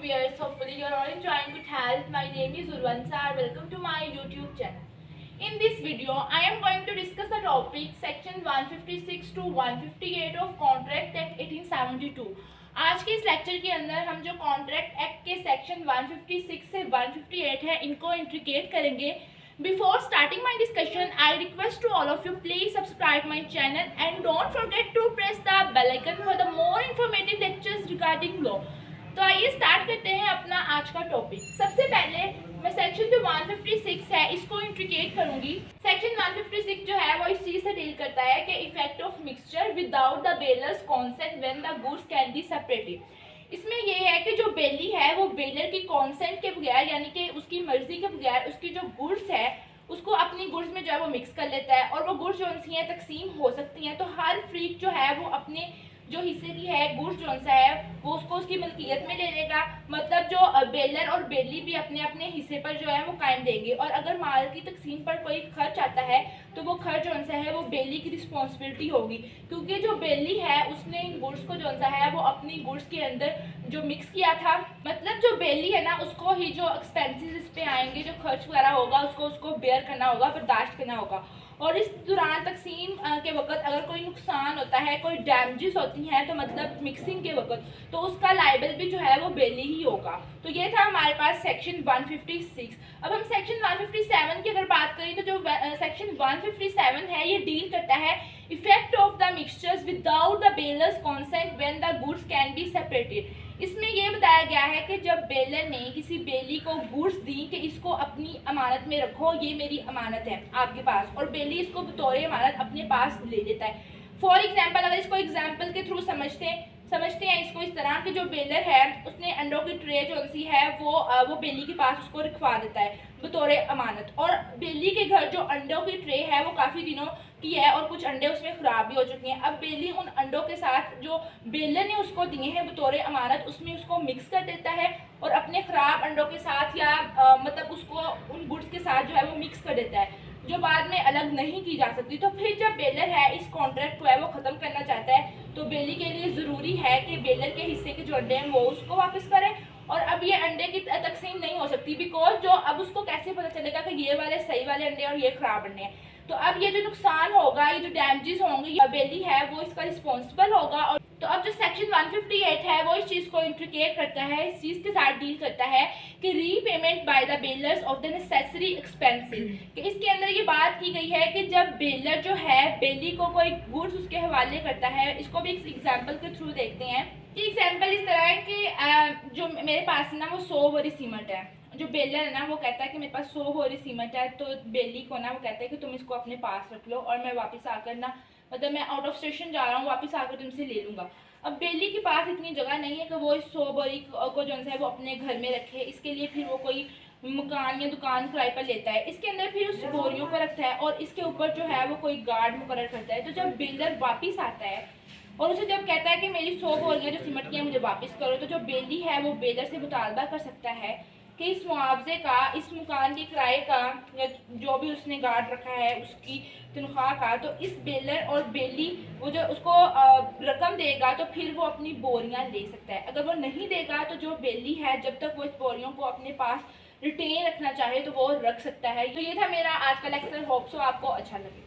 viewers. Hopefully you are all enjoying good health. My name is Urvansa. Welcome to my YouTube channel. In this video, I am going to discuss the topic section 156 to 158 of Contract Act 1872. आज के इस lecture के अंदर हम जो contract act के section 156 से 158 है इनको इंट्रिकेट करेंगे. Before starting my discussion, I request to all of you please subscribe my channel and don't forget to press the bell icon for the more informative lectures regarding law. तो आइए start करते हैं अपना आज का topic. सबसे पहले मैं सेक्शन जो 156 है इसको इंट्रिकेट करूंगी. सेक्शन 156 जो है वो इस चीज से डील करता है कि effect of mixture without the bailor's consent when the goods can be separated. इसमें ये है कि जो बेली है वो बेलर की कॉन्सेंट के बगैर यानी कि उसकी मर्जी के बगैर उसकी जो गुड्स है उसको अपनी गुड्स में जो है वो मिक्स कर लेता है और वो गुड्स जो सी हैं तकसीम हो सकती हैं. तो हर फ्रीक जो है वो अपने जो हिस्से की है गुड्स जो सा है वो उसको उसकी मलकियत में ले लेगा. मतलब जो बेलर और बेली भी अपने अपने हिस्से पर जो है वो कायम देंगे और अगर माल की तकसीम पर कोई खर्च आता है तो वो खर्च जो सा है वो बेली की रिस्पॉन्सिबिलिटी होगी क्योंकि जो बेली है उसने इन गुड्स को जो सा है वो अपनी गुड्स के अंदर जो मिक्स किया था. मतलब जो बेली है ना उसको ही जो एक्सपेंसेस इस पे आएंगे जो खर्च वगैरह होगा उसको बेयर करना होगा, बर्दाश्त करना होगा. और इस दौरान तकसीम के वक्त अगर कोई नुकसान होता है, कोई डैमेजेस होती हैं तो मतलब मिक्सिंग के वक्त तो उसका लाइबल भी जो है वो बेली ही होगा. तो ये था हमारे पास सेक्शन 156. अब हम सेक्शन 157 की अगर बात करें तो जो सेक्शन 157 है ये डील करता है effect of the mixtures without the bailor's consent when the goods can be separated. इसमें यह बताया गया है कि जब बेलर ने किसी बेली को गुड्स दी कि इसको अपनी अमानत में रखो, ये मेरी अमानत है आपके पास, और बेली इसको बतौर अमानत अपने पास ले लेता है. फॉर एग्जांपल अगर इसको एग्जांपल के थ्रू समझते हैं इसको इस तरह कि जो बेलर है उसने अंडों की ट्रे जो सी है वो बेली के पास उसको रखवा देता है बतौर अमानत. और बेली के घर जो अंडों की ट्रे है वो काफ़ी दिनों की है और कुछ अंडे उसमें ख़राब भी हो चुके हैं. अब बेली उन अंडों के साथ जो बेलर ने उसको दिए हैं बतौर अमानत उसमें उसको मिक्स कर देता है और अपने ख़राब अंडों के साथ या मतलब उसको उन गुड्स के साथ जो है वो मिक्स कर देता है जो बाद में अलग नहीं की जा सकती. तो फिर जब बेलर है इस कॉन्ट्रैक्ट को है वो ख़त्म करना चाहता है तो बेली के लिए ज़रूरी है कि बेलर के हिस्से के जो अंडे हैं वो उसको वापस करें. और अब ये अंडे की तकसीम नहीं हो सकती बिकॉज जो अब उसको कैसे पता चलेगा कि ये वाले सही वाले अंडे और ये ख़राब अंडे हैं. तो अब ये जो नुकसान होगा, ये जो डैमेजेस होंगे, ये बेली है वो इसका रिस्पॉन्सिबल होगा. और तो अब जो सेक्शन 158 है वो इस चीज़ को इंट्रिकेट करता है, इस चीज़ के साथ डील करता है कि repayment by the bailors of the necessary expenses. कि इसके अंदर ये बात की गई है कि जब बेलर जो है बेली को कोई गुड्स उसके हवाले करता है. इसको भी एक एग्जाम्पल के थ्रू देखते हैं. एग्जाम्पल इस तरह है कि जो मेरे पास ना वो 100 बोरी सीमेंट है. जो बेलर है ना वो कहता है कि मेरे पास 100 बोरी सीमेंट है तो बेली को ना वो कहता है कि तुम इसको अपने पास रख लो और मैं वापस आकर ना मतलब मैं आउट ऑफ स्टेशन जा रहा हूँ वापस आकर तुमसे ले लूँगा. अब बेली के पास इतनी जगह नहीं है कि वो इस 100 बोरी को जो है वो अपने घर में रखे. इसके लिए फिर वो कोई मकान या दुकान किराए पर लेता है. इसके अंदर फिर उस बोरियों को रखता है और इसके ऊपर जो है वो कोई गार्ड मुकर्रर करता है. तो जब बेलर वापस आता है और उसे जब कहता है कि मेरी 100 बोरियाँ जो सीमेंट की है मुझे वापस करो, तो जो बेली है वो बेलर से मुतालबा कर सकता है कि इस मुआवजे का, इस मकान के किराए का या जो भी उसने गार्ड रखा है उसकी तनख्वाह का, तो इस बेलर और बेली वो जो उसको रकम देगा तो फिर वो अपनी बोरियां ले सकता है. अगर वो नहीं देगा तो जो बेली है जब तक वो इस बोरियों को अपने पास रिटेन रखना चाहे तो वो रख सकता है. तो ये था मेरा आज का लेक्चर. होप सो आपको अच्छा लगे.